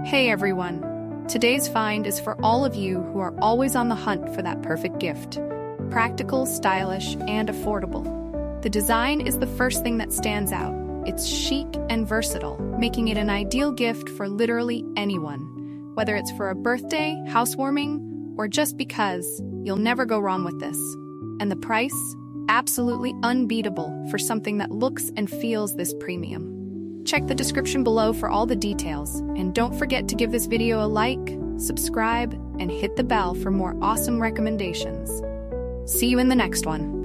Hey everyone! Today's find is for all of you who are always on the hunt for that perfect gift. Practical, stylish, and affordable. The design is the first thing that stands out. It's chic and versatile, making it an ideal gift for literally anyone. Whether it's for a birthday, housewarming, or just because, you'll never go wrong with this. And the price? Absolutely unbeatable for something that looks and feels this premium. Check the description below for all the details, and don't forget to give this video a like, subscribe, and hit the bell for more awesome recommendations. See you in the next one.